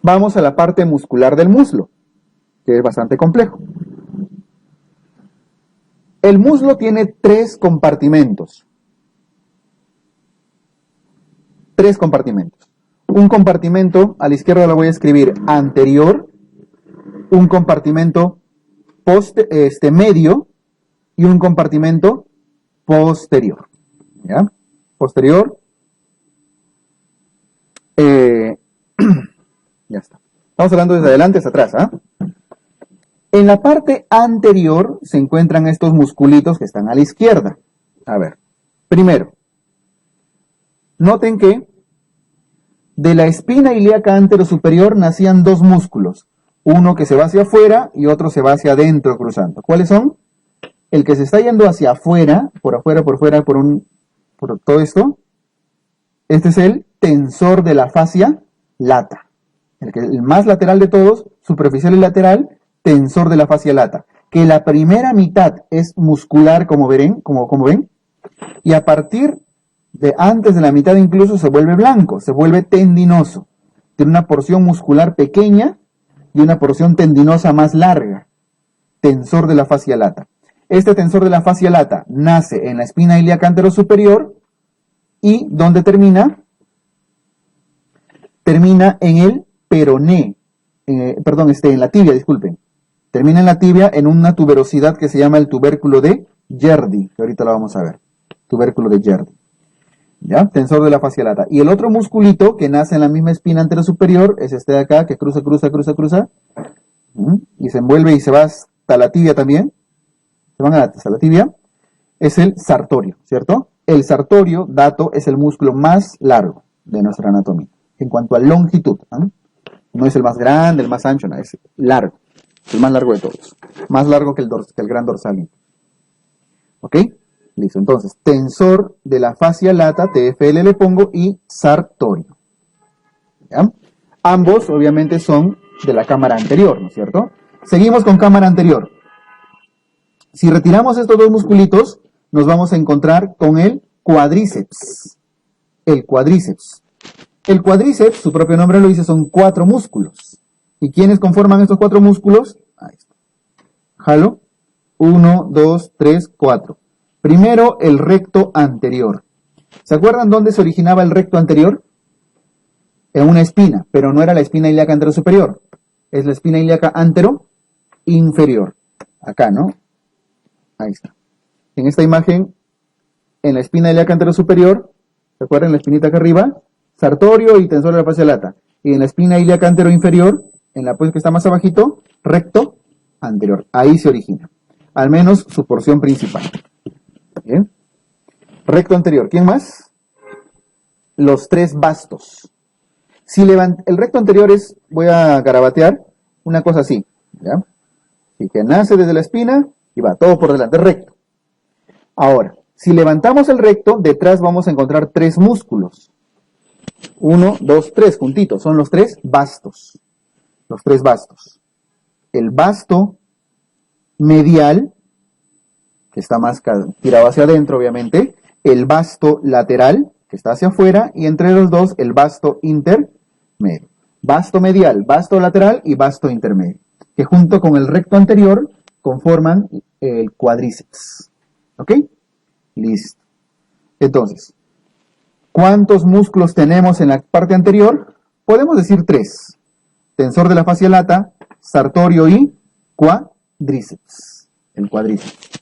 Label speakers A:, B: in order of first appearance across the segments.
A: Vamos a la parte muscular del muslo, que es bastante complejo. El muslo tiene tres compartimentos. Tres compartimentos. Un compartimento, a la izquierda lo voy a escribir anterior, un compartimento medio y un compartimento posterior. ¿Ya? Posterior. Ya está. Estamos hablando desde adelante hasta atrás. En la parte anterior se encuentran estos musculitos que están a la izquierda. A ver, primero, noten que de la espina ilíaca anterosuperior nacían dos músculos. Uno que se va hacia afuera y otro se va hacia adentro cruzando. ¿Cuáles son? El que se está yendo hacia afuera, por fuera, por todo esto. Este es el tensor de la fascia lata. El más lateral de todos, superficial y lateral, tensor de la fascia lata. Que la primera mitad es muscular, como ven, y a partir de antes de la mitad incluso se vuelve blanco, se vuelve tendinoso. Tiene una porción muscular pequeña y una porción tendinosa más larga. Tensor de la fascia lata. Este tensor de la fascia lata nace en la espina ilíaca anterosuperior y ¿dónde termina? Termina en el peroné, en la tibia, disculpen. Termina en la tibia en una tuberosidad que se llama el tubérculo de Gerdy, que ahorita lo vamos a ver. Tubérculo de Gerdy. ¿Ya? Tensor de la fascia lata. Y el otro musculito que nace en la misma espina anterosuperior es este de acá, que cruza. Y se envuelve y se va hasta la tibia también. Se van hasta la tibia. Es el sartorio, ¿cierto? El sartorio, dato, es el músculo más largo de nuestra anatomía. En cuanto a longitud. No es el más grande, el más ancho, no, es largo. El más largo de todos. Más largo que el gran dorsal. ¿Ok? Listo. Entonces, tensor de la fascia lata, TFL le pongo, y sartorio. ¿Ya? Ambos, obviamente, son de la cámara anterior, ¿no es cierto? Seguimos con cámara anterior. Si retiramos estos dos musculitos, nos vamos a encontrar con el cuádriceps. El cuádriceps. El cuádriceps, su propio nombre lo dice, son 4 músculos. ¿Y quiénes conforman estos 4 músculos? Ahí está. Jalo. 1, 2, 3, 4. Primero, el recto anterior. ¿Se acuerdan dónde se originaba el recto anterior? En una espina, pero no era la espina ilíaca anterosuperior. Es la espina ilíaca anteroinferior. Acá, ¿no? Ahí está. En esta imagen, en la espina ilíaca anterosuperior, ¿se acuerdan la espinita acá arriba? Sartorio y tensor de la fascia lata. Y en la espina ilíaca anteroinferior, en la pues que está más abajito, recto anterior. Ahí se origina. Al menos su porción principal. Bien. Recto anterior. ¿Quién más? Los 3 bastos. Si el recto anterior es, voy a garabatear, una cosa así. ¿Ya? Así que nace desde la espina y va todo por delante, recto. Ahora, si levantamos el recto, detrás vamos a encontrar 3 músculos. 1, 2, 3 juntitos. Son los 3 bastos. Los 3 bastos. El basto medial, que está más tirado hacia adentro, obviamente. El basto lateral, que está hacia afuera. Y entre los dos, el basto intermedio. Basto medial, basto lateral y basto intermedio. Que junto con el recto anterior conforman el cuádriceps. ¿Ok? Listo. Entonces, ¿cuántos músculos tenemos en la parte anterior? Podemos decir 3. Tensor de la fascia lata, sartorio y cuádriceps. El cuádriceps.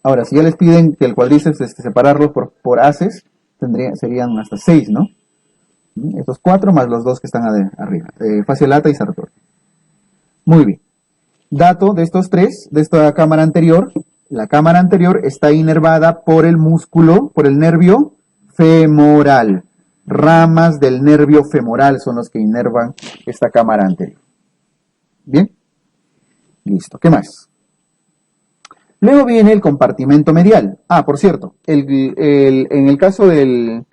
A: Ahora, si ya les piden que el cuádriceps separarlo por haces, serían hasta 6, ¿no? Estos 4 más los 2 que están arriba. Fascia lata y sartorio. Muy bien. Dato de estos 3, de esta cámara anterior. La cámara anterior está inervada por el músculo, por el nervio femoral. Ramas del nervio femoral son los que inervan esta cámara anterior. Bien. Listo. ¿Qué más? Luego viene el compartimento medial. Ah, por cierto, en el caso del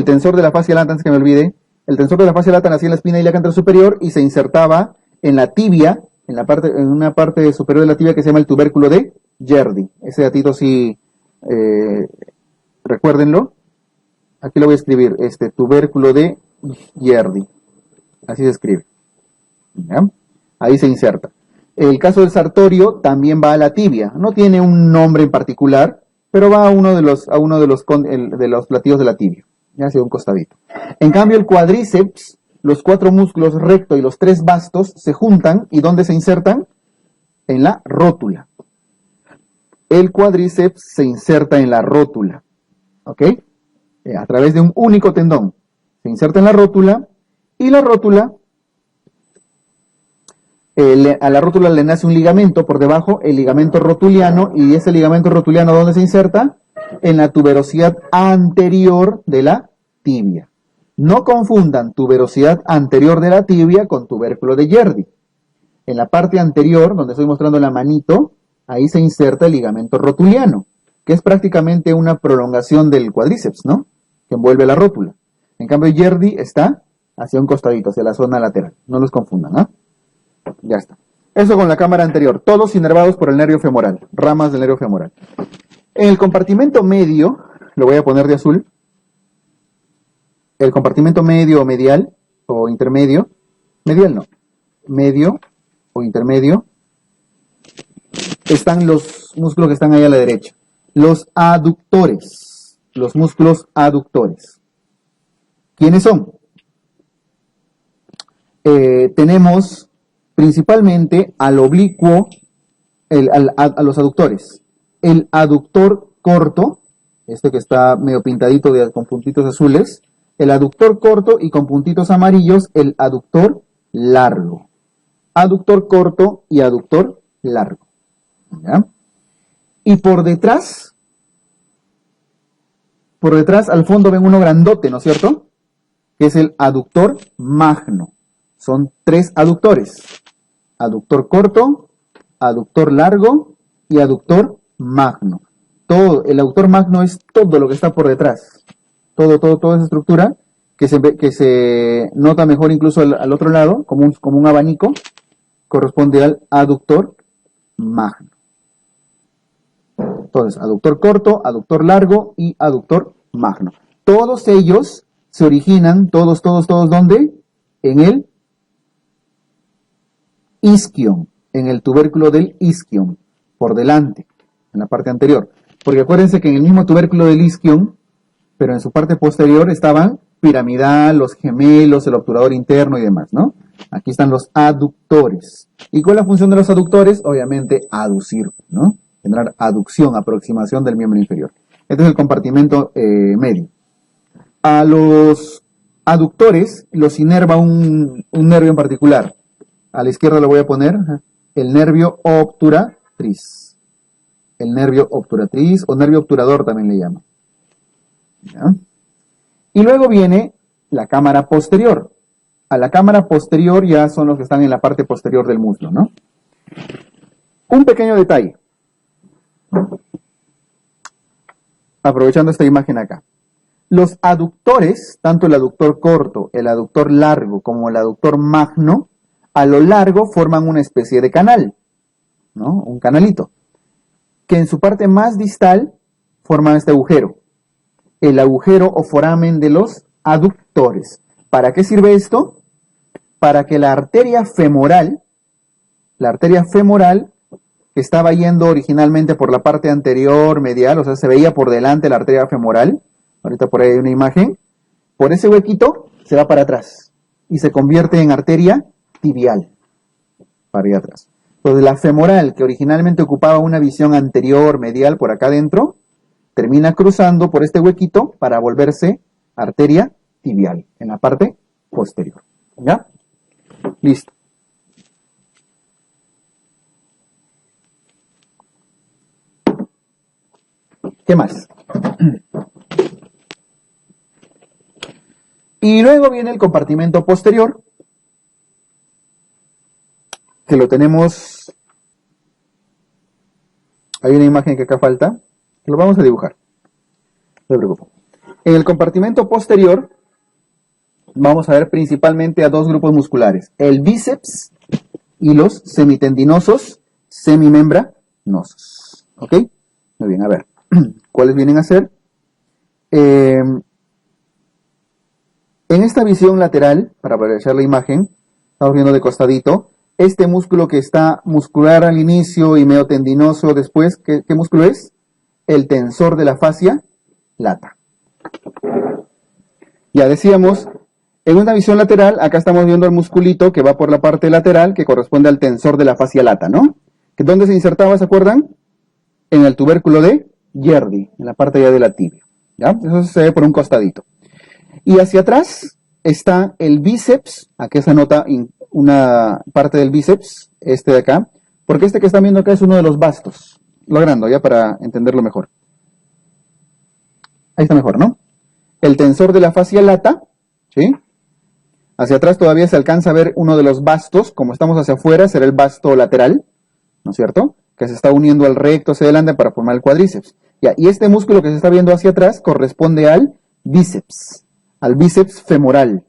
A: tensor de la fascia lata, antes que me olvide, el tensor de la fascia lata nacía en la espina ilíaca anterosuperior y se insertaba en la tibia, en una parte superior de la tibia que se llama el tubérculo de Gerdy. Ese datito sí, recuérdenlo. Aquí lo voy a escribir, tubérculo de Yerdi. Así se escribe. ¿Ya? Ahí se inserta. El caso del sartorio también va a la tibia. No tiene un nombre en particular, pero va a uno de los platillos de la tibia. Ya hacia un costadito. En cambio, el cuádriceps, los 4 músculos recto y los 3 bastos se juntan. ¿Y dónde se insertan? En la rótula. El cuádriceps se inserta en la rótula. ¿Ok? A través de un único tendón. Se inserta en la rótula y la rótula, a la rótula le nace un ligamento por debajo, el ligamento rotuliano, y ese ligamento rotuliano, ¿dónde se inserta? En la tuberosidad anterior de la tibia. No confundan tuberosidad anterior de la tibia con tubérculo de Yerdi. En la parte anterior, donde estoy mostrando la manito, ahí se inserta el ligamento rotuliano, que es prácticamente una prolongación del cuádriceps, ¿no? Que envuelve la rótula. En cambio, Yerdi está hacia un costadito, hacia la zona lateral. No los confundan, ¿ah? Ya está. Eso con la cámara anterior. Todos inervados por el nervio femoral. Ramas del nervio femoral. En el compartimento medio, lo voy a poner de azul. El compartimento medio o medial, o intermedio. Medial no. Medio o intermedio. Están los músculos que están ahí a la derecha. Los aductores. Los músculos aductores. ¿Quiénes son? Tenemos principalmente al oblicuo, a los aductores. El aductor corto, este que está medio pintadito con puntitos azules, el aductor corto y con puntitos amarillos, el aductor largo. Aductor corto y aductor largo. ¿Ya? Y por detrás al fondo ven uno grandote, ¿no es cierto? Que es el aductor magno. Son 3 aductores. Aductor corto, aductor largo y aductor magno. El aductor magno es todo lo que está por detrás. Toda esa estructura que se nota mejor incluso al otro lado, como un abanico, corresponde al aductor magno. Entonces, aductor corto, aductor largo y aductor magno. Todos ellos se originan, todos, ¿dónde? En el isquion, en el tubérculo del isquion, por delante, en la parte anterior. Porque acuérdense que en el mismo tubérculo del isquion, pero en su parte posterior estaban piramidal, los gemelos, el obturador interno y demás, ¿no? Aquí están los aductores. ¿Y cuál es la función de los aductores? Obviamente, aducir, ¿no? Generar aducción, aproximación del miembro inferior. Este es el compartimento medio. A los aductores los inerva un nervio en particular. A la izquierda lo voy a poner el nervio obturatriz. El nervio obturatriz o nervio obturador también le llaman. ¿Ya? Y luego viene la cámara posterior. A la cámara posterior ya son los que están en la parte posterior del muslo, ¿no? Un pequeño detalle. Aprovechando esta imagen acá. Los aductores, tanto el aductor corto, el aductor largo como el aductor magno, a lo largo forman una especie de canal, ¿no? Un canalito, que en su parte más distal forman este agujero, el agujero o foramen de los aductores. ¿Para qué sirve esto? Para que la arteria femoral que estaba yendo originalmente por la parte anterior medial, o sea, se veía por delante la arteria femoral, ahorita por ahí hay una imagen, por ese huequito se va para atrás y se convierte en arteria tibial, para allá atrás. Entonces la femoral, que originalmente ocupaba una visión anterior medial por acá adentro, termina cruzando por este huequito para volverse arteria tibial, en la parte posterior. ¿Ya? Listo. ¿Qué más? Y luego viene el compartimento posterior, que lo tenemos, hay una imagen que acá falta, que lo vamos a dibujar, no se preocupen. En el compartimento posterior vamos a ver principalmente a 2 grupos musculares, el bíceps y los semitendinosos semimembranosos. ¿Ok? Muy bien, a ver, ¿cuáles vienen a ser? En esta visión lateral, para aprovechar la imagen, estamos viendo de costadito, este músculo que está muscular al inicio y medio tendinoso después, ¿qué músculo es? El tensor de la fascia lata. Ya decíamos, en una visión lateral, acá estamos viendo el musculito que va por la parte lateral, que corresponde al tensor de la fascia lata, ¿no? ¿Dónde se insertaba, se acuerdan? En el tubérculo de Gerdy, en la parte ya de la tibia. ¿Ya? Eso se ve por un costadito. Y hacia atrás está el bíceps, aquí se nota una parte del bíceps, este de acá, porque este que están viendo acá es uno de los bastos. Logrando ya para entenderlo mejor. Ahí está mejor, ¿no? El tensor de la fascia lata, ¿sí? Hacia atrás todavía se alcanza a ver uno de los bastos, como estamos hacia afuera, será el basto lateral, ¿no es cierto? Que se está uniendo al recto hacia adelante para formar el cuádriceps. Ya, y este músculo que se está viendo hacia atrás corresponde al bíceps femoral.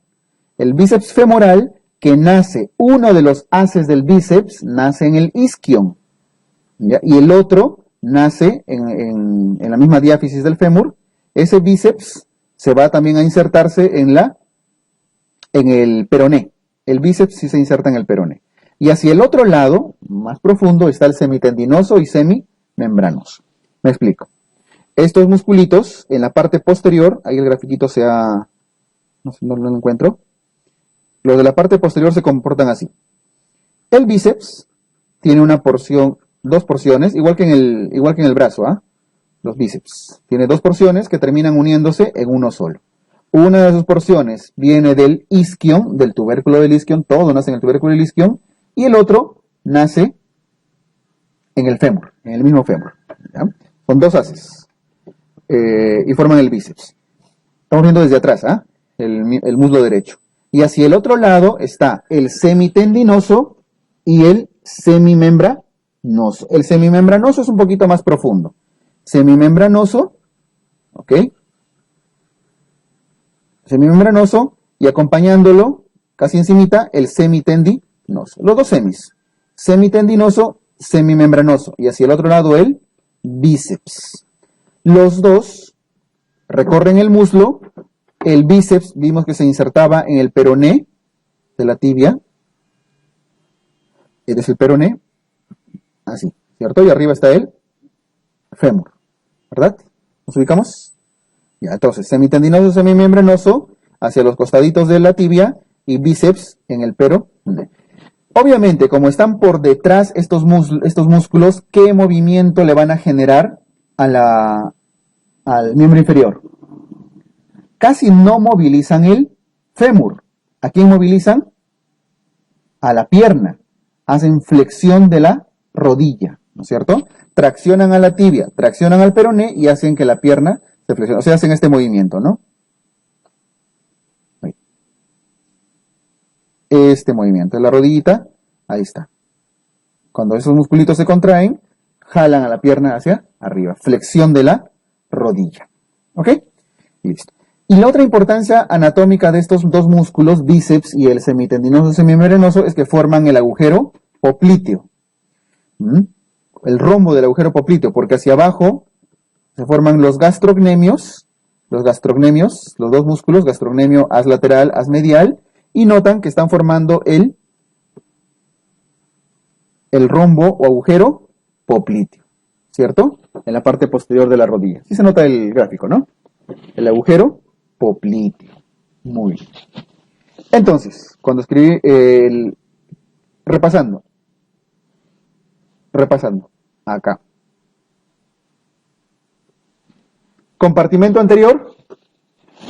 A: El bíceps femoral que nace, uno de los haces del bíceps nace en el isquion, ¿ya? Y el otro nace en la misma diáfisis del fémur. Ese bíceps se va también a insertarse en el peroné. El bíceps sí se inserta en el peroné. Y hacia el otro lado, más profundo, está el semitendinoso y semimembranoso. Me explico. Estos musculitos, en la parte posterior, ahí el grafiquito no lo encuentro. Los de la parte posterior se comportan así. El bíceps tiene una porción, dos porciones, igual que en el brazo, ¿ah? Los bíceps. Tiene dos porciones que terminan uniéndose en uno solo. Una de sus porciones viene del isquion, del tubérculo del isquion, todo nace en el tubérculo del isquion, y el otro nace en el fémur, en el mismo fémur. ¿Ya? Son dos haces y forman el bíceps. Estamos viendo desde atrás, ¿ah? El muslo derecho. Y hacia el otro lado está el semitendinoso y el semimembranoso. El semimembranoso es un poquito más profundo. Semimembranoso, ¿ok? Semimembranoso y acompañándolo, casi encimita, el semitendinoso. Los dos semis. Semitendinoso, semimembranoso. Y hacia el otro lado el bíceps. Los dos recorren el muslo. El bíceps vimos que se insertaba en el peroné de la tibia. Este es el peroné. Así, ¿cierto? Y arriba está el fémur. ¿Verdad? ¿Nos ubicamos? Ya, entonces, semitendinoso, semimembranoso hacia los costaditos de la tibia y bíceps en el peroné. Obviamente, como están por detrás estos músculos, ¿qué movimiento le van a generar al miembro inferior? Casi no movilizan el fémur. ¿A quién movilizan? A la pierna. Hacen flexión de la rodilla, ¿no es cierto? Traccionan a la tibia, traccionan al peroné y hacen que la pierna se flexione. O sea, hacen este movimiento, ¿no? Este movimiento de la rodillita, ahí está. Cuando esos musculitos se contraen, jalan a la pierna hacia arriba. Flexión de la rodilla. ¿Ok? Listo. Y la otra importancia anatómica de estos dos músculos, bíceps y el semitendinoso semimembranoso, es que forman el agujero popliteo. El rombo del agujero popliteo, porque hacia abajo se forman los gastrocnemios, los dos músculos, gastrocnemio as lateral, as medial, y notan que están formando el rombo o agujero popliteo, ¿cierto? En la parte posterior de la rodilla. Sí se nota el gráfico, ¿no? El agujero popliteo. Muy bien. Entonces, cuando escribí repasando, acá. Compartimento anterior,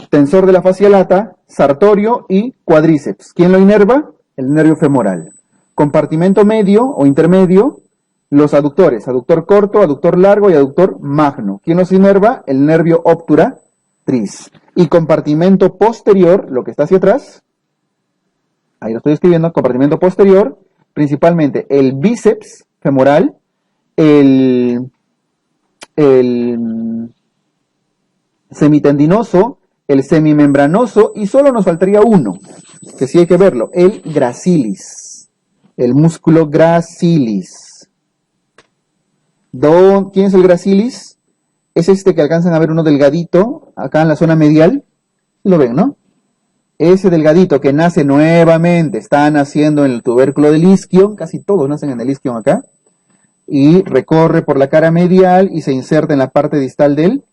A: tensor de la fascia lata, sartorio y cuádriceps. ¿Quién lo inerva? El nervio femoral. Compartimento medio o intermedio, los aductores, aductor corto, aductor largo y aductor magno. ¿Quién los inerva? El nervio obturatriz. Y compartimento posterior, lo que está hacia atrás, ahí lo estoy escribiendo, compartimento posterior, principalmente el bíceps femoral, el semitendinoso, el semimembranoso, y solo nos faltaría uno, que sí hay que verlo, el gracilis, el músculo gracilis. ¿Quién es el gracilis? Es este que alcanzan a ver uno delgadito, acá en la zona medial, lo ven, ¿no? ese delgadito que nace nuevamente, está naciendo en el tubérculo del isquion, casi todos nacen en el isquion acá, y recorre por la cara medial y se inserta en la parte distal del,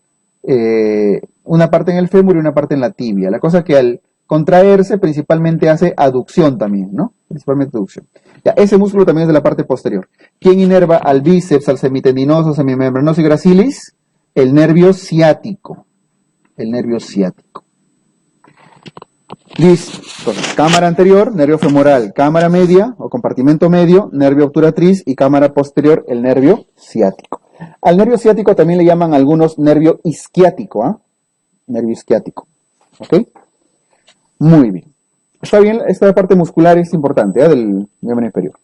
A: una parte en el fémur y una parte en la tibia. La cosa que al contraerse principalmente hace aducción también, ¿no? Principalmente aducción. Ya, ese músculo también es de la parte posterior. ¿Quién inerva al bíceps, al semitendinoso, semimembranoso y gracilis? El nervio ciático. El nervio ciático. Listo. Entonces, cámara anterior, nervio femoral, cámara media o compartimento medio, nervio obturatriz y cámara posterior, el nervio ciático. Al nervio ciático también le llaman algunos nervio isquiático, ¿ah? Nervio isquiático. ¿Ok? Muy bien. Está bien, esta parte muscular es importante, ¿eh? Del miembro inferior.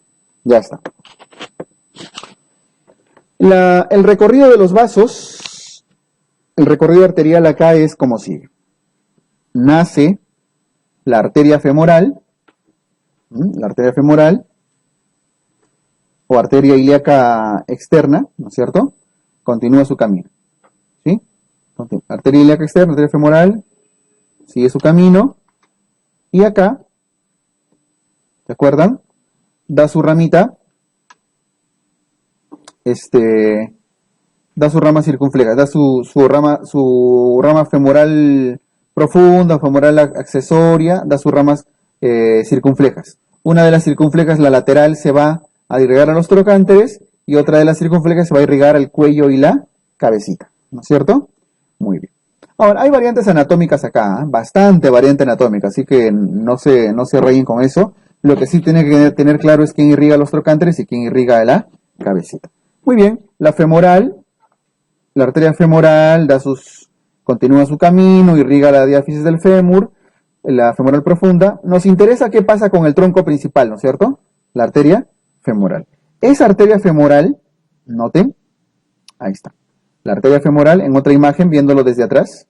A: Ya está. El recorrido de los vasos, el recorrido arterial acá es como sigue. Nace la arteria femoral o arteria ilíaca externa, ¿no es cierto? Continúa su camino, ¿sí? Arteria ilíaca externa, arteria femoral, sigue su camino, y acá, ¿se acuerdan? Da su ramita, da su rama circunfleja, da su rama femoral profunda, femoral accesoria, da sus ramas circunflejas. Una de las circunflejas, la lateral, se va a irrigar a los trocánteres y otra de las circunflejas se va a irrigar al cuello y la cabecita, ¿no es cierto? Muy bien. Ahora, hay variantes anatómicas acá, ¿eh? Bastante variante anatómica, así que no se rellen con eso. Lo que sí tiene que tener claro es quién irriga los trocánteres y quién irriga a la cabecita. Muy bien, la arteria femoral continúa su camino, irriga la diáfisis del fémur, la femoral profunda. Nos interesa qué pasa con el tronco principal, ¿no es cierto? La arteria femoral. Esa arteria femoral, noten, ahí está. La arteria femoral, en otra imagen, viéndolo desde atrás.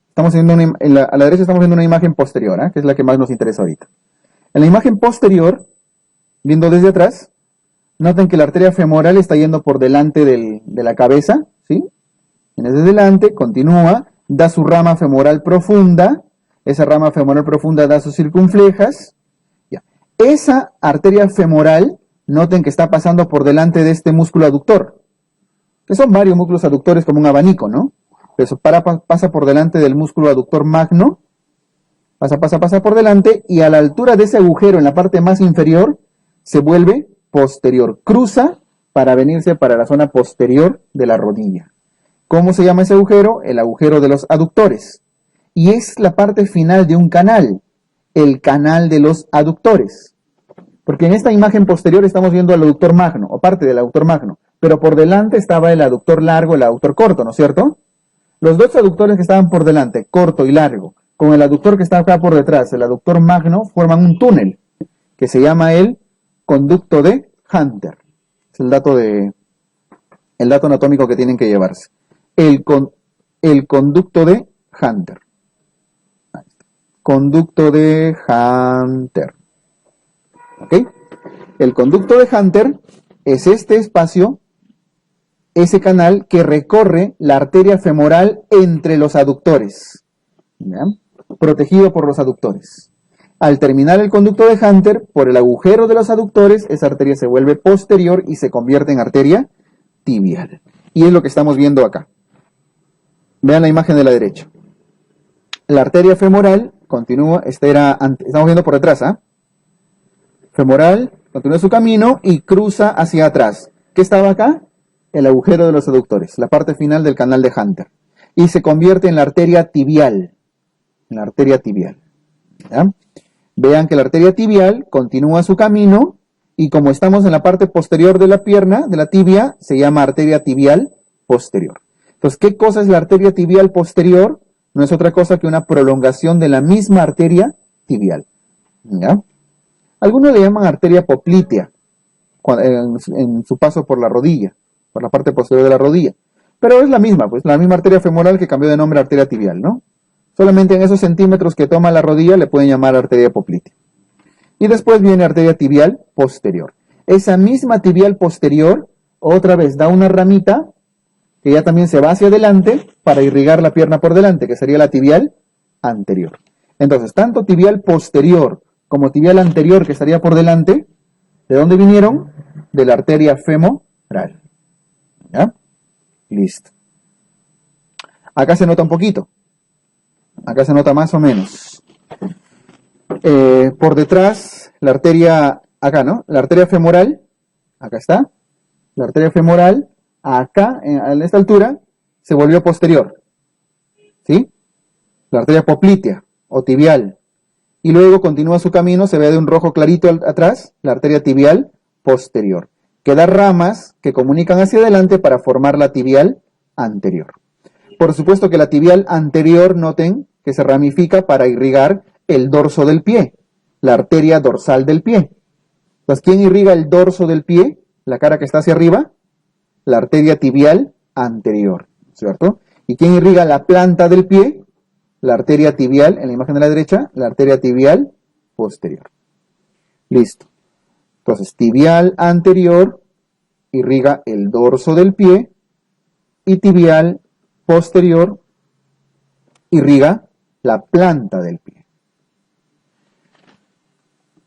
A: Estamos viendo a la derecha estamos viendo una imagen posterior, ¿eh? Que es la que más nos interesa ahorita. En la imagen posterior, viendo desde atrás, noten que la arteria femoral está yendo por delante de la cabeza, ¿sí? Viene desde delante, continúa, da su rama femoral profunda, esa rama femoral profunda da sus circunflejas. Ya. Esa arteria femoral, noten que está pasando por delante de este músculo aductor, que son varios músculos aductores como un abanico, ¿no? Eso pasa por delante del músculo aductor magno, pasa por delante, y a la altura de ese agujero en la parte más inferior, se vuelve posterior, cruza para venirse para la zona posterior de la rodilla. ¿Cómo se llama ese agujero? El agujero de los aductores. Y es la parte final de un canal, el canal de los aductores. Porque en esta imagen posterior estamos viendo al aductor magno, o parte del aductor magno, pero por delante estaba el aductor largo, el aductor corto, ¿no es cierto? Los dos aductores que estaban por delante, corto y largo, con el aductor que está acá por detrás, el aductor magno, forman un túnel, que se llama el conducto de Hunter. Es el dato anatómico que tienen que llevarse. El conducto de Hunter. Conducto de Hunter. ¿Ok? El conducto de Hunter es este espacio, ese canal que recorre la arteria femoral entre los aductores, ¿ya? Protegido por los aductores. Al terminar el conducto de Hunter, por el agujero de los aductores, esa arteria se vuelve posterior y se convierte en arteria tibial. Y es lo que estamos viendo acá. Vean la imagen de la derecha. La arteria femoral continúa, estamos viendo por detrás, ¿ah? Femoral, continúa su camino y cruza hacia atrás. ¿Qué estaba acá? El agujero de los aductores, la parte final del canal de Hunter. Y se convierte en la arteria tibial. En la arteria tibial. ¿Ya? Vean que la arteria tibial continúa su camino y como estamos en la parte posterior de la pierna, de la tibia, se llama arteria tibial posterior. Entonces, ¿qué cosa es la arteria tibial posterior? No es otra cosa que una prolongación de la misma arteria tibial. ¿Ya? Algunos le llaman arteria poplitea en su paso por la rodilla, por la parte posterior de la rodilla. Pero es la misma, pues, la misma arteria femoral que cambió de nombre a arteria tibial, ¿no? Solamente en esos centímetros que toma la rodilla le pueden llamar arteria poplitea. Y después viene arteria tibial posterior. Esa misma tibial posterior, otra vez da una ramita que ya también se va hacia adelante para irrigar la pierna por delante, que sería la tibial anterior. Entonces, tanto tibial posterior como tibial anterior, que estaría por delante, ¿de dónde vinieron? De la arteria femoral. ¿Ya? Listo. Acá se nota un poquito. Acá se nota más o menos. Por detrás, la arteria, acá, ¿no? La arteria femoral, acá está. La arteria femoral, acá, a esta altura, se volvió posterior. ¿Sí? La arteria poplitea o tibial. Y luego continúa su camino, se ve de un rojo clarito atrás, la arteria tibial posterior. Que da ramas que comunican hacia adelante para formar la tibial anterior. Por supuesto que la tibial anterior, noten que se ramifica para irrigar el dorso del pie, la arteria dorsal del pie. Entonces, ¿quién irriga el dorso del pie? La cara que está hacia arriba, la arteria tibial anterior, ¿cierto? ¿Y quién irriga la planta del pie? La arteria tibial, en la imagen de la derecha, la arteria tibial posterior. Listo. Entonces, tibial anterior irriga el dorso del pie y tibial posterior irriga la planta del pie.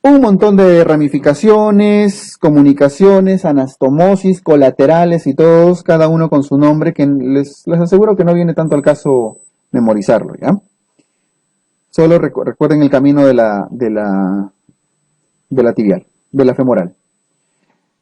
A: Un montón de ramificaciones, comunicaciones, anastomosis, colaterales y todos, cada uno con su nombre, que les aseguro que no viene tanto al caso memorizarlo, ¿ya? Solo recuerden el camino de la tibial, de la femoral.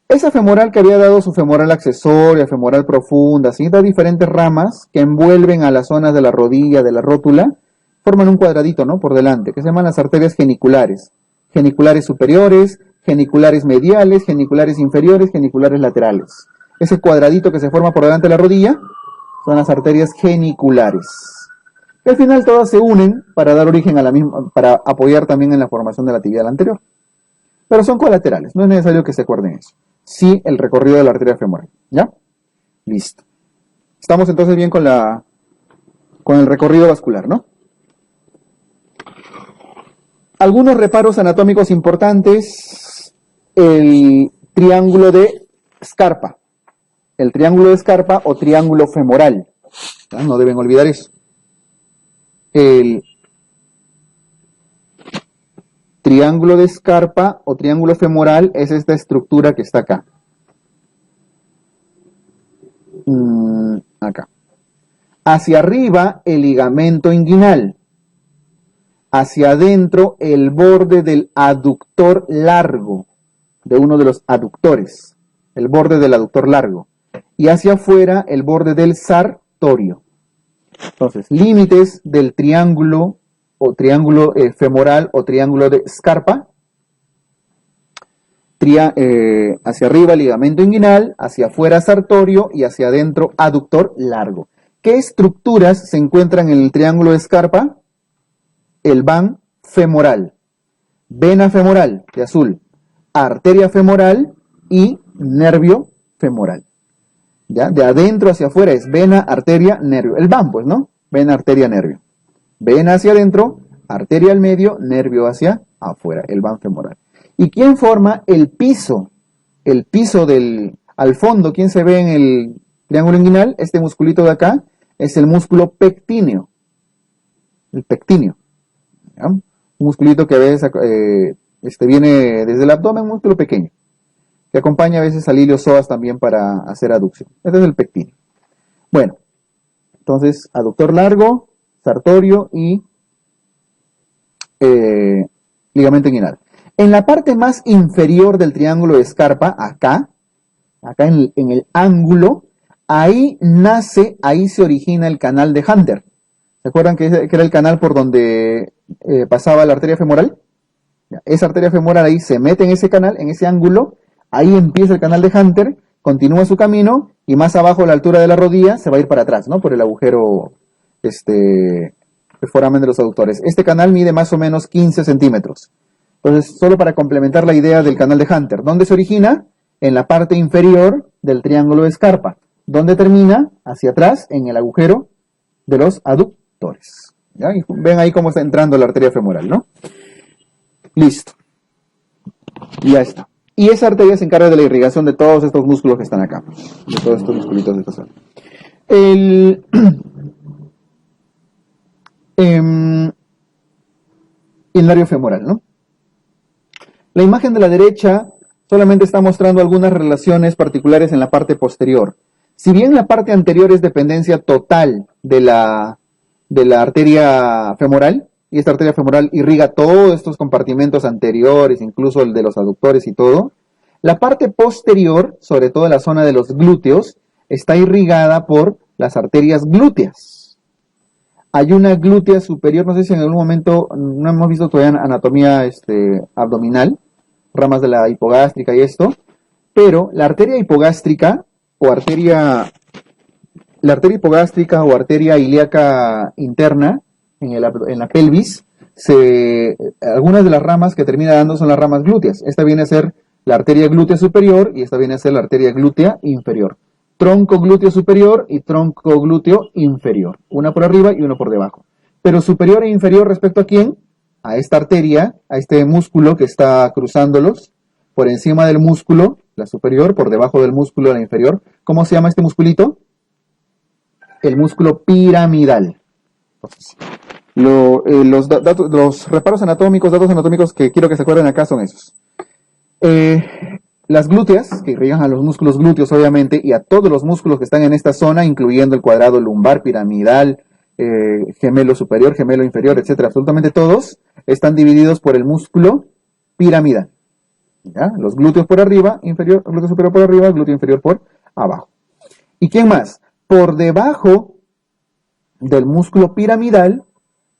A: Esa femoral que había dado su femoral accesoria, femoral profunda, ¿sí? Da diferentes ramas que envuelven a las zonas de la rodilla, de la rótula, forman un cuadradito, ¿no? Por delante, que se llaman las arterias geniculares. Geniculares superiores, geniculares mediales, geniculares inferiores, geniculares laterales. Ese cuadradito que se forma por delante de la rodilla son las arterias geniculares. Y al final todas se unen para dar origen a la misma, para apoyar también en la formación de la tibial anterior. Pero son colaterales, no es necesario que se acuerden eso. Sí, el recorrido de la arteria femoral. ¿Ya? Listo. Estamos entonces bien con el recorrido vascular, ¿no? Algunos reparos anatómicos importantes. El triángulo de Scarpa. El triángulo de Scarpa o triángulo femoral. ¿Ya? No deben olvidar eso. El triángulo de Scarpa o triángulo femoral es esta estructura que está acá. Acá. Hacia arriba, el ligamento inguinal. Hacia adentro, el borde del aductor largo, de uno de los aductores. El borde del aductor largo. Y hacia afuera, el borde del sartorio. Entonces, límites del triángulo o triángulo femoral o triángulo de Scarpa. Hacia arriba ligamento inguinal, hacia afuera sartorio y hacia adentro aductor largo. ¿Qué estructuras se encuentran en el triángulo de Scarpa? El van femoral, vena femoral de azul, arteria femoral y nervio femoral. ¿Ya? De adentro hacia afuera es vena, arteria, nervio. El van, pues, ¿no? Vena, arteria, nervio. Vena hacia adentro, arteria al medio, nervio hacia afuera, el van femoral. ¿Y quién forma el piso? El piso al fondo, ¿quién se ve en el triángulo inguinal? Este musculito de acá es el músculo pectíneo. El pectíneo. ¿Ya? Un musculito que a veces viene desde el abdomen, un músculo pequeño, que acompaña a veces al iliosoas también para hacer aducción. Este es el pectíneo. Bueno, entonces, aductor largo, sartorio y ligamento inguinal. En la parte más inferior del triángulo de Scarpa, acá en el ángulo, ahí se origina el canal de Hunter. ¿Se acuerdan que era el canal por donde pasaba la arteria femoral? Esa arteria femoral ahí se mete en ese canal, en ese ángulo, ahí empieza el canal de Hunter, continúa su camino y más abajo a la altura de la rodilla se va a ir para atrás, ¿no? Por el agujero, el foramen de los aductores. Este canal mide más o menos 15 centímetros. Entonces, solo para complementar la idea del canal de Hunter, ¿dónde se origina? En la parte inferior del triángulo de Scarpa. ¿Dónde termina? Hacia atrás, en el agujero de los aductores. ¿Ya? Y ven ahí cómo está entrando la arteria femoral, ¿no? Listo. Ya está. Y esa arteria se encarga de la irrigación de todos estos músculos que están acá. De todos estos musculitos de esta zona. y el nervio femoral, ¿no? La imagen de la derecha solamente está mostrando algunas relaciones particulares en la parte posterior. Si bien la parte anterior es dependencia total de la arteria femoral, y esta arteria femoral irriga todos estos compartimentos anteriores, incluso el de los aductores y todo, la parte posterior, sobre todo la zona de los glúteos, está irrigada por las arterias glúteas. Hay una glútea superior, no sé si en algún momento, no hemos visto todavía anatomía abdominal, ramas de la hipogástrica y esto, pero la arteria hipogástrica o arteria ilíaca interna en la pelvis, algunas de las ramas que termina dando son las ramas glúteas. Esta viene a ser la arteria glútea superior y esta viene a ser la arteria glútea inferior. Tronco glúteo superior y tronco glúteo inferior. Una por arriba y una por debajo. Pero superior e inferior respecto a quién? A esta arteria, a este músculo que está cruzándolos, por encima del músculo, la superior, por debajo del músculo, la inferior. ¿Cómo se llama este musculito? El músculo piramidal. Entonces, los reparos anatómicos, datos anatómicos que quiero que se acuerden acá son esos. Las glúteas, que irrigan a los músculos glúteos obviamente, y a todos los músculos que están en esta zona, incluyendo el cuadrado lumbar, piramidal, gemelo superior, gemelo inferior, etcétera, absolutamente todos, están divididos por el músculo piramidal. ¿Ya? Los glúteos por arriba, glúteo superior por arriba, glúteo inferior por abajo. ¿Y quién más? Por debajo del músculo piramidal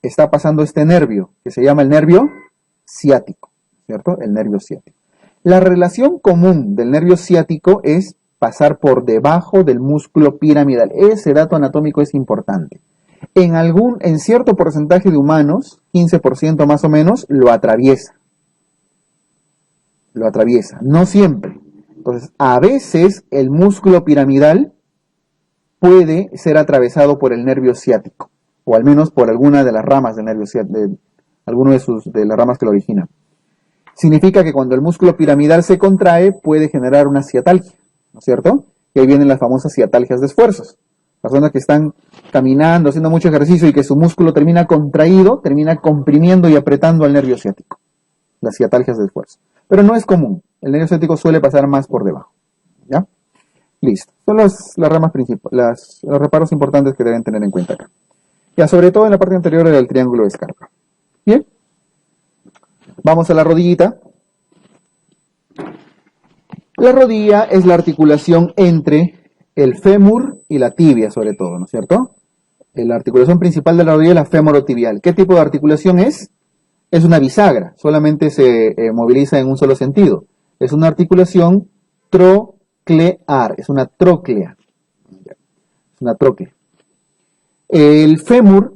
A: está pasando este nervio, que se llama el nervio ciático, ¿cierto? El nervio ciático. La relación común del nervio ciático es pasar por debajo del músculo piramidal. Ese dato anatómico es importante. En cierto porcentaje de humanos, 15% más o menos, lo atraviesa. Lo atraviesa, no siempre. Entonces, a veces el músculo piramidal puede ser atravesado por el nervio ciático, o al menos por alguna de las ramas del nervio ciático, alguno de las ramas que lo originan. Significa que cuando el músculo piramidal se contrae, puede generar una ciatalgia, ¿no es cierto? Y ahí vienen las famosas ciatalgias de esfuerzos. Personas que están caminando, haciendo mucho ejercicio y que su músculo termina contraído, termina comprimiendo y apretando al nervio ciático. Las ciatalgias de esfuerzo. Pero no es común. El nervio ciático suele pasar más por debajo. ¿Ya? Listo. Son las ramas principales, los reparos importantes que deben tener en cuenta acá. Ya, sobre todo en la parte anterior del triángulo de Scarpa. Bien. Vamos a la rodillita. La rodilla es la articulación entre el fémur y la tibia, sobre todo, ¿no es cierto? La articulación principal de la rodilla es la femorotibial. ¿Qué tipo de articulación es? Es una bisagra, solamente se moviliza en un solo sentido. Es una articulación troclear, es una tróclea. Es una tróclea. El fémur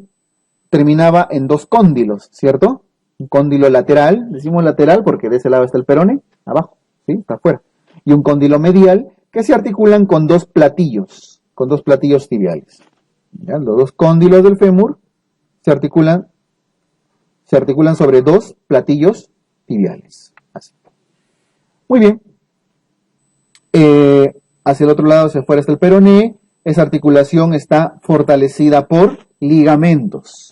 A: terminaba en dos cóndilos, ¿cierto? Un cóndilo lateral, decimos lateral porque de ese lado está el perone, abajo, ¿sí? Está afuera. Y un cóndilo medial que se articulan con dos platillos tibiales. ¿Ya? Los dos cóndilos del fémur se articulan sobre dos platillos tibiales. Así. Muy bien. Hacia el otro lado, hacia afuera está el peroné. Esa articulación está fortalecida por ligamentos.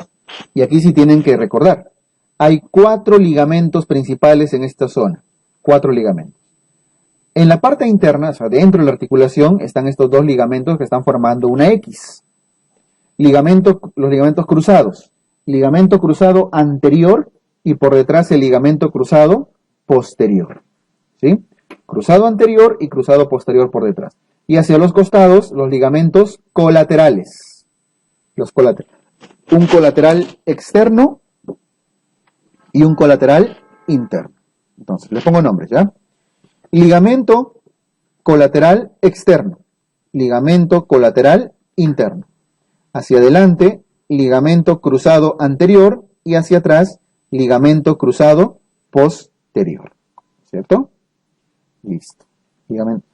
A: Y aquí sí tienen que recordar. Hay 4 ligamentos principales en esta zona. 4 ligamentos. En la parte interna, o sea, dentro de la articulación, están estos dos ligamentos que están formando una X. Los ligamentos cruzados. Ligamento cruzado anterior y por detrás el ligamento cruzado posterior. ¿Sí? Cruzado anterior y cruzado posterior por detrás. Y hacia los costados, los ligamentos colaterales. Los colaterales. Un colateral externo y un colateral interno. Entonces, le pongo nombres, ¿ya? Ligamento colateral externo. Ligamento colateral interno. Hacia adelante, ligamento cruzado anterior y hacia atrás, ligamento cruzado posterior. ¿Cierto? Listo. Ligamento.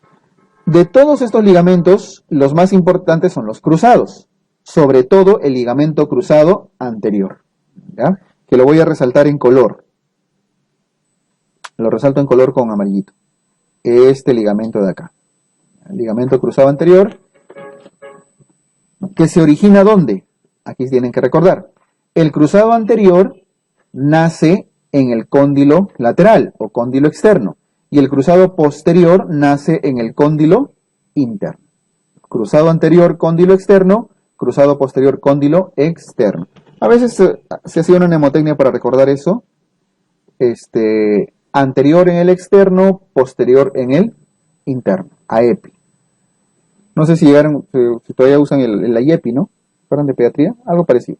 A: De todos estos ligamentos, los más importantes son los cruzados. Sobre todo el ligamento cruzado anterior. ¿Ya? Que lo voy a resaltar en color. Lo resalto en color con amarillito. Este ligamento de acá. El ligamento cruzado anterior. ¿Que se origina dónde? Aquí tienen que recordar. El cruzado anterior nace en el cóndilo lateral o cóndilo externo y el cruzado posterior nace en el cóndilo interno. Cruzado anterior, cóndilo externo, cruzado posterior, cóndilo externo. A veces se hacía una mnemotecnia para recordar eso. Anterior en el externo, posterior en el interno, AEPI. No sé si llegaron, si todavía usan el AIEPI, ¿no? ¿Fueron de pediatría? Algo parecido.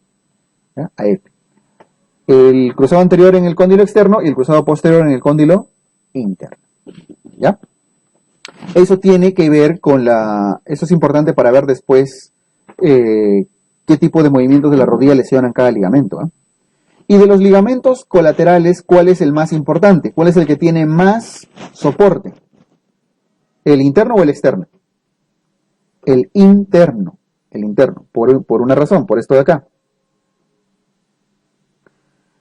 A: ¿Ya? AEPI. El cruzado anterior en el cóndilo externo y el cruzado posterior en el cóndilo interno. ¿Ya? Eso tiene que ver con eso es importante para ver después qué tipo de movimientos de la rodilla lesionan cada ligamento. Y de los ligamentos colaterales, ¿cuál es el más importante? ¿Cuál es el que tiene más soporte? ¿El interno o el externo? El interno, por una razón, por esto de acá.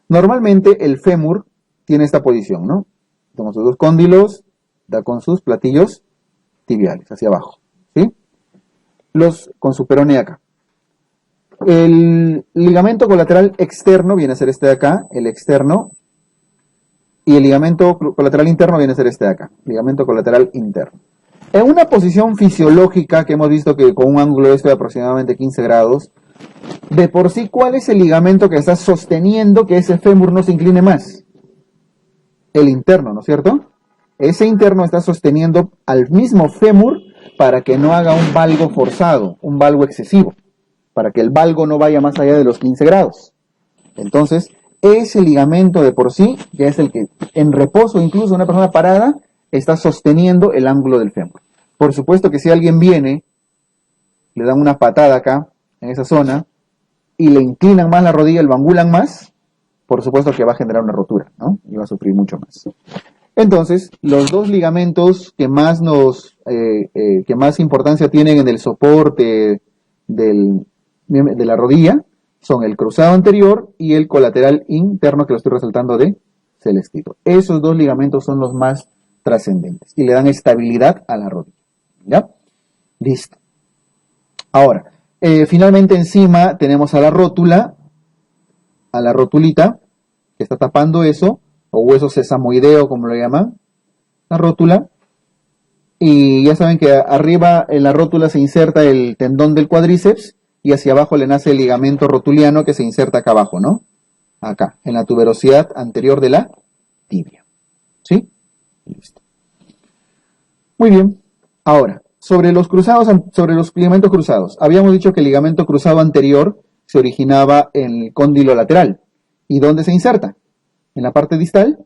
A: Normalmente el fémur tiene esta posición, ¿no? Toma sus dos cóndilos, da con sus platillos tibiales hacia abajo, ¿sí? Con su peroné acá. El ligamento colateral externo viene a ser este de acá, el externo, y el ligamento colateral interno viene a ser este de acá, ligamento colateral interno. En una posición fisiológica que hemos visto que con un ángulo de aproximadamente 15 grados, de por sí, ¿cuál es el ligamento que está sosteniendo que ese fémur no se incline más? El interno, ¿no es cierto? Ese interno está sosteniendo al mismo fémur para que no haga un valgo forzado, un valgo excesivo, para que el valgo no vaya más allá de los 15 grados. Entonces, ese ligamento de por sí, ya es el que en reposo, incluso una persona parada, está sosteniendo el ángulo del fémur. Por supuesto que si alguien viene, le dan una patada acá, en esa zona, y le inclinan más la rodilla, lo angulan más, por supuesto que va a generar una rotura, ¿no? Y va a sufrir mucho más. Entonces, los dos ligamentos que más que más importancia tienen en el soporte de la rodilla son el cruzado anterior y el colateral interno, que lo estoy resaltando de celestito. Esos dos ligamentos son los más trascendentes y le dan estabilidad a la rodilla. ¿Ya? Listo. Ahora, finalmente encima tenemos a la rótula, a la rotulita, que está tapando eso, o hueso sesamoideo, como lo llaman, la rótula. Y ya saben que arriba en la rótula se inserta el tendón del cuádriceps y hacia abajo le nace el ligamento rotuliano que se inserta acá abajo, ¿no? Acá, en la tuberosidad anterior de la tibia. ¿Sí? Listo. Muy bien. Ahora, sobre los ligamentos cruzados. Habíamos dicho que el ligamento cruzado anterior se originaba en el cóndilo lateral. ¿Y dónde se inserta? En la parte distal,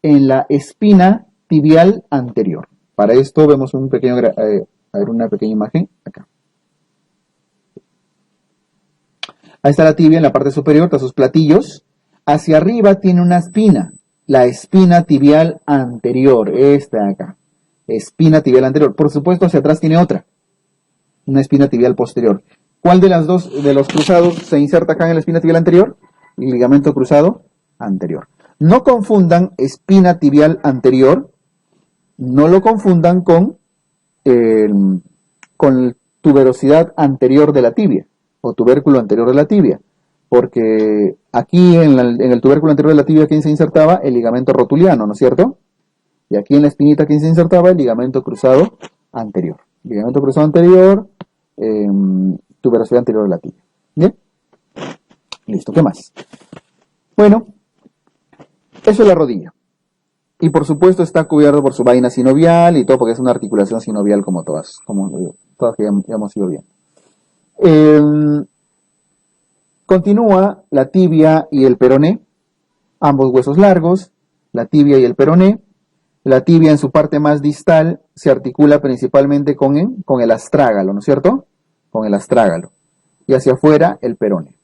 A: en la espina tibial anterior. Para esto vemos una pequeña imagen acá. Ahí está la tibia en la parte superior, está sus platillos. Hacia arriba tiene una espina, la espina tibial anterior, esta de acá. Espina tibial anterior. Por supuesto, hacia atrás tiene otra, una espina tibial posterior. ¿Cuál de las dos, de los cruzados, se inserta acá en la espina tibial anterior? El ligamento cruzado anterior. No confundan espina tibial anterior, no lo confundan con tuberosidad anterior de la tibia o tubérculo anterior de la tibia, porque aquí en el tubérculo anterior de la tibia, ¿quién se insertaba? El ligamento rotuliano, ¿no es cierto? Y aquí en la espinita, ¿quién se insertaba? El ligamento cruzado anterior. Ligamento cruzado anterior, tuberosidad anterior de la tibia. ¿Bien? Listo, ¿qué más? Bueno, eso es la rodilla. Y por supuesto está cubierto por su vaina sinovial y todo, porque es una articulación sinovial como todas que ya hemos ido viendo. Continúa la tibia y el peroné, ambos huesos largos, la tibia y el peroné. La tibia en su parte más distal se articula principalmente con el astrágalo, ¿no es cierto? Con el astrágalo. Y hacia afuera el peroné.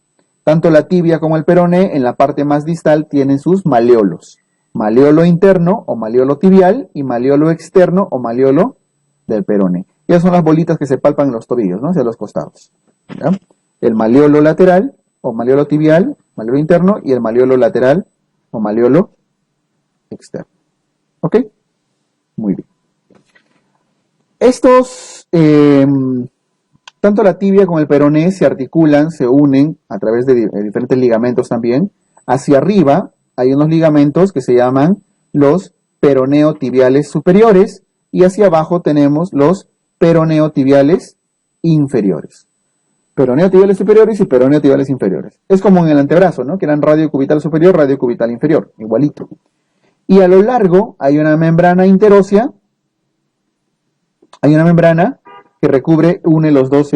A: Tanto la tibia como el peroné en la parte más distal tienen sus maleolos. Maleolo interno o maleolo tibial y maleolo externo o maleolo del peroné. Ya son las bolitas que se palpan en los tobillos, ¿no? Hacia los costados. ¿Ya? El maleolo lateral o maleolo tibial, maleolo interno, y el maleolo lateral o maleolo externo. ¿Ok? Muy bien. Estos, tanto la tibia como el peroné se articulan, se unen a través de diferentes ligamentos también, Hacia arriba hay unos ligamentos que se llaman los peroneotibiales superiores y hacia abajo tenemos los peroneotibiales inferiores. Peroneotibiales superiores y peroneotibiales inferiores. Es como en el antebrazo, ¿no? Que eran radio cubital superior, radio cubital inferior, igualito. Y a lo largo hay una membrana interósea, hay una membrana que une los dos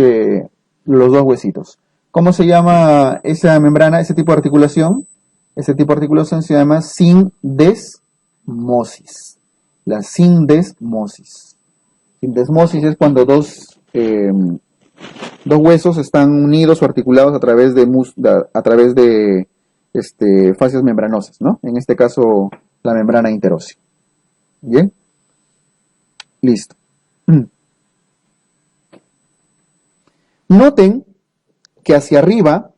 A: huesitos. ¿Cómo se llama esa membrana, ese tipo de articulación? Ese tipo de articulación se llama sindesmosis. La sindesmosis. Sindesmosis es cuando dos huesos están unidos o articulados a través de fascias membranosas, ¿no? En este caso, la membrana interósea. ¿Bien? Listo. Noten que hacia arriba,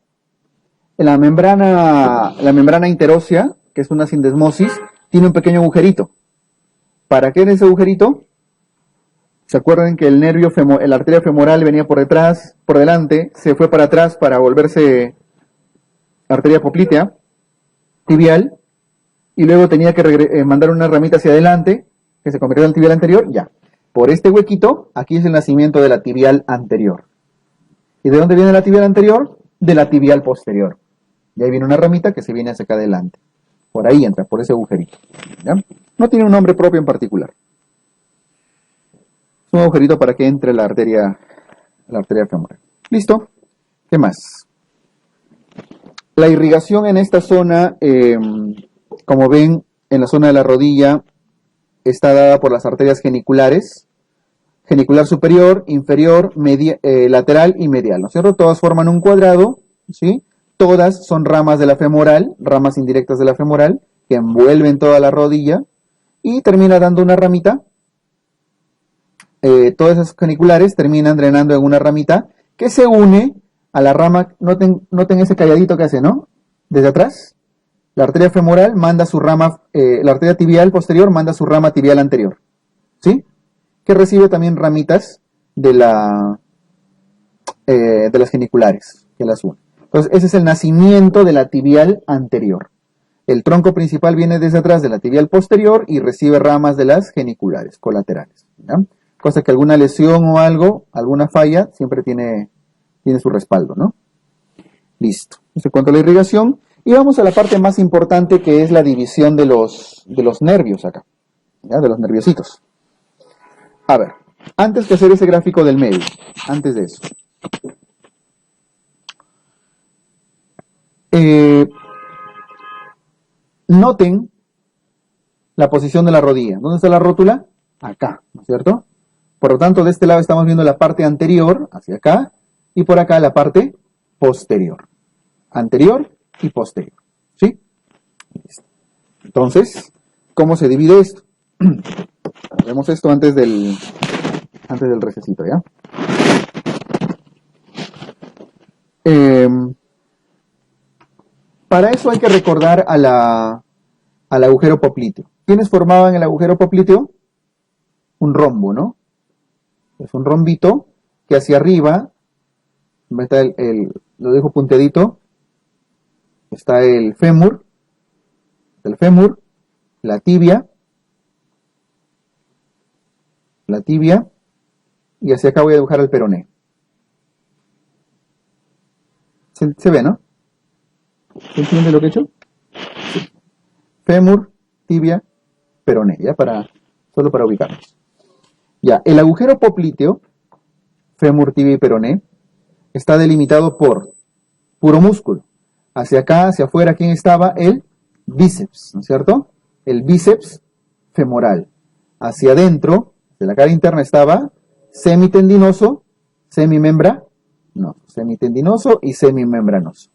A: la membrana interósea, que es una sindesmosis, tiene un pequeño agujerito. ¿Para qué es ese agujerito? ¿Se acuerdan que la arteria femoral venía por detrás, por delante, se fue para atrás para volverse arteria poplitea, tibial, y luego tenía que mandar una ramita hacia adelante, que se convirtió en el tibial anterior? Ya. Por este huequito, aquí es el nacimiento de la tibial anterior. ¿Y de dónde viene la tibial anterior? De la tibial posterior. Y ahí viene una ramita que se viene hacia acá adelante. Por ahí entra, por ese agujerito. ¿Ya? No tiene un nombre propio en particular. Es un agujerito para que entre la arteria femoral. ¿Listo? ¿Qué más? La irrigación en esta zona, como ven, en la zona de la rodilla, está dada por las arterias geniculares. Genicular superior, inferior, lateral y medial, ¿no es cierto? Todas forman un cuadrado, ¿sí? Todas son ramas de la femoral, ramas indirectas de la femoral, que envuelven toda la rodilla y termina dando una ramita. Todas esas geniculares terminan drenando en una ramita que se une a la rama. Noten ese calladito que hace, ¿no? Desde atrás, la arteria femoral manda su rama, la arteria tibial posterior manda su rama tibial anterior, ¿sí? Que recibe también ramitas de las geniculares, que las une. Entonces, ese es el nacimiento de la tibial anterior. El tronco principal viene desde atrás de la tibial posterior y recibe ramas de las geniculares, colaterales, ¿ya? Cosa que alguna lesión o algo, alguna falla, siempre tiene su respaldo, ¿no? Listo. Eso en cuanto a la irrigación. Y vamos a la parte más importante, que es la división de los nervios acá, ¿ya? De los nerviositos. A ver, antes que hacer ese gráfico del medio, antes de eso. Noten la posición de la rodilla. ¿Dónde está la rótula? Acá, ¿no es cierto? Por lo tanto, de este lado estamos viendo la parte anterior, hacia acá, y por acá la parte posterior. Anterior y posterior, ¿sí? Entonces, ¿cómo se divide esto? Vemos esto antes del recesito, ¿ya? Para eso hay que recordar al agujero popliteo. ¿Quiénes formaban el agujero popliteo? Un rombo, ¿no? Es un rombito que hacia arriba, está lo dejo punteadito, está el fémur, la tibia, y hacia acá voy a dibujar el peroné. ¿Se ve, no? ¿Se entiende lo que he hecho? Sí. Fémur, tibia, peroné, ya solo para ubicarnos. Ya, el agujero popliteo, fémur, tibia y peroné, está delimitado por puro músculo. Hacia acá, hacia afuera, ¿quién estaba? El bíceps, ¿no es cierto? El bíceps femoral. Hacia adentro, de la cara interna, estaba semitendinoso, semitendinoso y semimembranoso.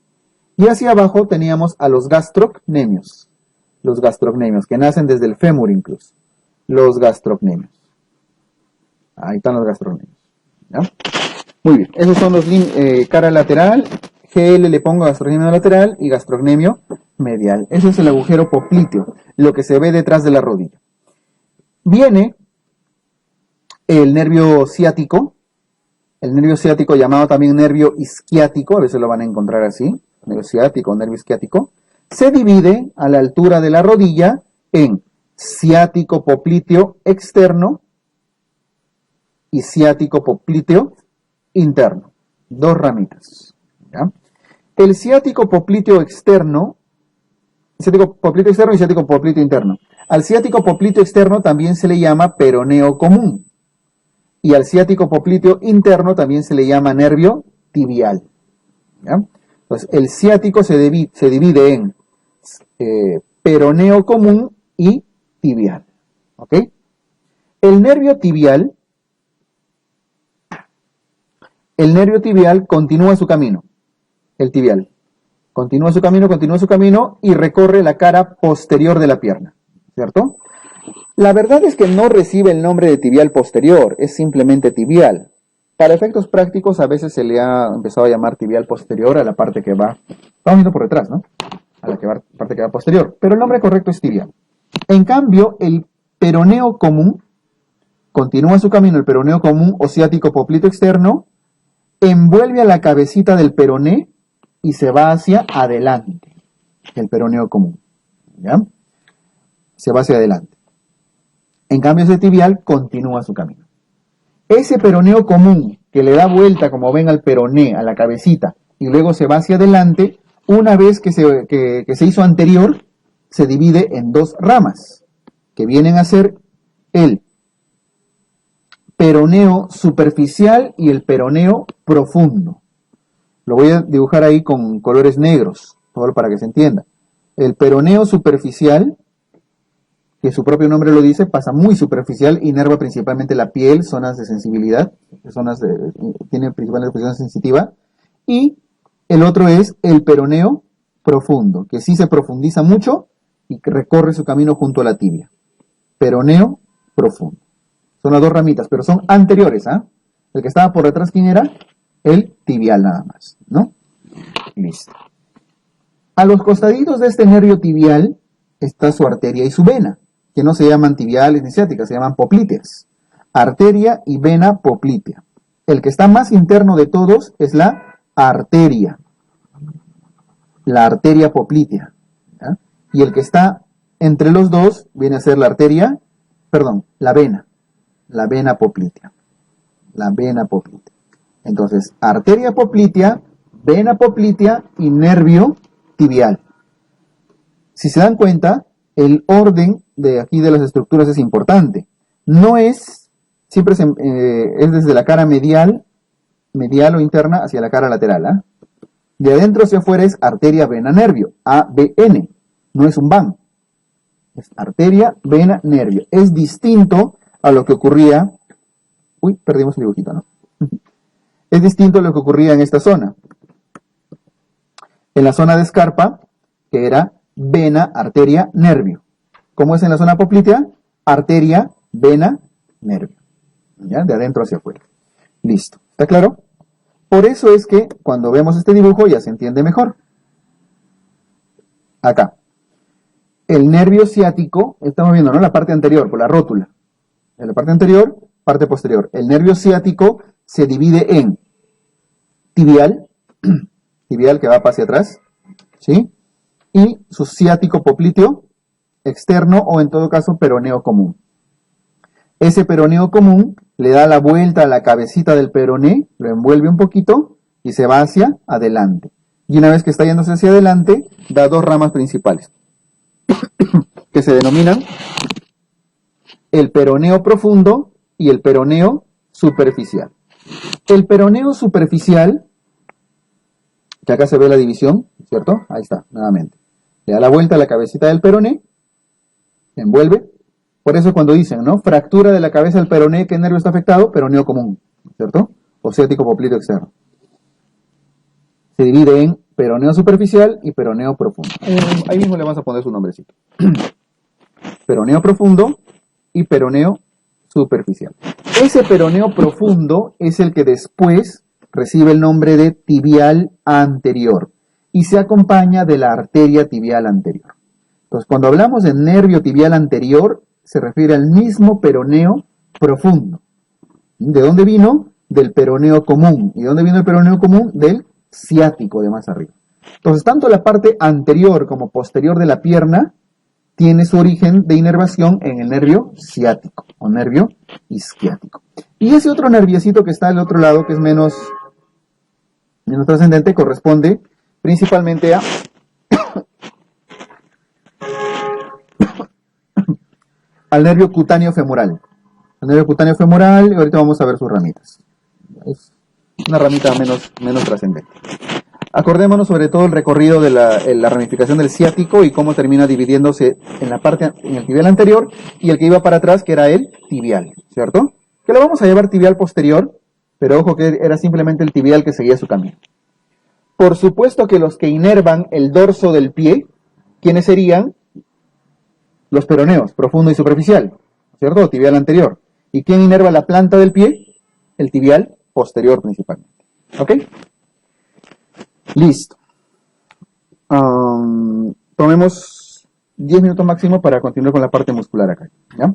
A: Y hacia abajo teníamos a los gastrocnemios. Los gastrocnemios, que nacen desde el fémur incluso. Los gastrocnemios. Ahí están los gastrocnemios. ¿Ya? Muy bien. Esos son los cara lateral. GL le pongo gastrocnemio lateral y gastrocnemio medial. Ese es el agujero popliteo, lo que se ve detrás de la rodilla. Viene el nervio ciático llamado también nervio isquiático, a veces lo van a encontrar así, nervio ciático, nervio isquiático, Se divide a la altura de la rodilla en ciático popliteo externo y ciático popliteo interno. Dos ramitas. ¿Ya? El ciático popliteo externo, ciático popliteo externo y ciático popliteo interno. Al ciático popliteo externo también se le llama peroneo común. Y al ciático popliteo interno también se le llama nervio tibial. ¿Ya? Entonces, el ciático se divide en peroneo común y tibial. ¿Ok? El nervio tibial continúa su camino. El tibial. Continúa su camino y recorre la cara posterior de la pierna. ¿Cierto? La verdad es que no recibe el nombre de tibial posterior, es simplemente tibial. Para efectos prácticos a veces se le ha empezado a llamar tibial posterior a la parte que va, estamos viendo por detrás, ¿no? A la parte que va posterior, pero el nombre correcto es tibial. En cambio, el peroneo común, continúa su camino el peroneo común o ciático popliteo externo, envuelve a la cabecita del peroné y se va hacia adelante, el peroneo común, ¿ya? Se va hacia adelante. En cambio, ese tibial continúa su camino. Ese peroneo común que le da vuelta, como ven, al peroné, a la cabecita, y luego se va hacia adelante, una vez que se hizo anterior, se divide en dos ramas, que vienen a ser el peroneo superficial y el peroneo profundo. Lo voy a dibujar ahí con colores negros, todo para que se entienda. El peroneo superficial, que su propio nombre lo dice, pasa muy superficial, inerva principalmente la piel, zonas de sensibilidad, tiene principalmente posición sensitiva, y el otro es el peroneo profundo, que sí se profundiza mucho y que recorre su camino junto a la tibia. Peroneo profundo. Son las dos ramitas, pero son anteriores, ¿ah? El que estaba por detrás, ¿quién era? El tibial nada más, ¿no? Listo. A los costaditos de este nervio tibial está su arteria y su vena, que no se llaman tibiales ni ciáticas, se llaman poplíteas. Arteria y vena poplítea. El que está más interno de todos es la arteria poplítea. ¿Ya? Y el que está entre los dos viene a ser la vena poplítea. La vena poplítea. Entonces, arteria poplítea, vena poplítea y nervio tibial. Si se dan cuenta, el orden de aquí de las estructuras es importante. No es, siempre es desde la cara medial o interna hacia la cara lateral. ¿Ah? De adentro hacia afuera es arteria, vena, nervio. AVN. No es un van. Es arteria, vena, nervio. Es distinto a lo que ocurría. Uy, perdimos el dibujito, ¿no? Es distinto a lo que ocurría en esta zona. En la zona de escarpa, que era vena, arteria, nervio. ¿Cómo es en la zona poplítea? Arteria, vena, nervio. ¿Ya? De adentro hacia afuera. Listo. ¿Está claro? Por eso es que cuando vemos este dibujo ya se entiende mejor. Acá. El nervio ciático, estamos viendo, ¿no? La parte anterior, por la rótula. En la parte anterior, parte posterior. El nervio ciático se divide en tibial, tibial que va hacia atrás, ¿sí? Y su ciático popliteo externo o en todo caso peroneo común. Ese peroneo común le da la vuelta a la cabecita del peroné, lo envuelve un poquito y se va hacia adelante. Y una vez que está yéndose hacia adelante, da dos ramas principales, que se denominan el peroneo profundo y el peroneo superficial. El peroneo superficial, que acá se ve la división, ¿cierto? Ahí está, nuevamente. Le da la vuelta a la cabecita del peroné, envuelve. Por eso cuando dicen, ¿no? Fractura de la cabeza del peroné, ¿qué nervio está afectado? Peroneo común, ¿cierto? O ciático popliteo externo. Se divide en peroneo superficial y peroneo profundo. Ahí mismo le vamos a poner su nombrecito. Peroneo profundo y peroneo superficial. Ese peroneo profundo es el que después recibe el nombre de tibial anterior y se acompaña de la arteria tibial anterior. Entonces, cuando hablamos de nervio tibial anterior, se refiere al mismo peroneo profundo. ¿De dónde vino? Del peroneo común. ¿Y de dónde vino el peroneo común? Del ciático de más arriba. Entonces, tanto la parte anterior como posterior de la pierna tiene su origen de inervación en el nervio ciático o nervio isquiático. Y ese otro nerviecito que está al otro lado, que es menos trascendente, corresponde principalmente al nervio cutáneo femoral. El nervio cutáneo femoral, y ahorita vamos a ver sus ramitas. Es una ramita menos trascendente. Acordémonos sobre todo el recorrido de la ramificación del ciático y cómo termina dividiéndose en el tibial anterior y el que iba para atrás, que era el tibial, ¿cierto? Que lo vamos a llamar tibial posterior, pero ojo que era simplemente el tibial que seguía su camino. Por supuesto que los que inervan el dorso del pie, ¿quiénes serían? Los peroneos, profundo y superficial, ¿cierto? Tibial anterior. ¿Y quién inerva la planta del pie? El tibial posterior principalmente. ¿Ok? Listo. Tomemos 10 minutos máximo para continuar con la parte muscular acá, ¿ya?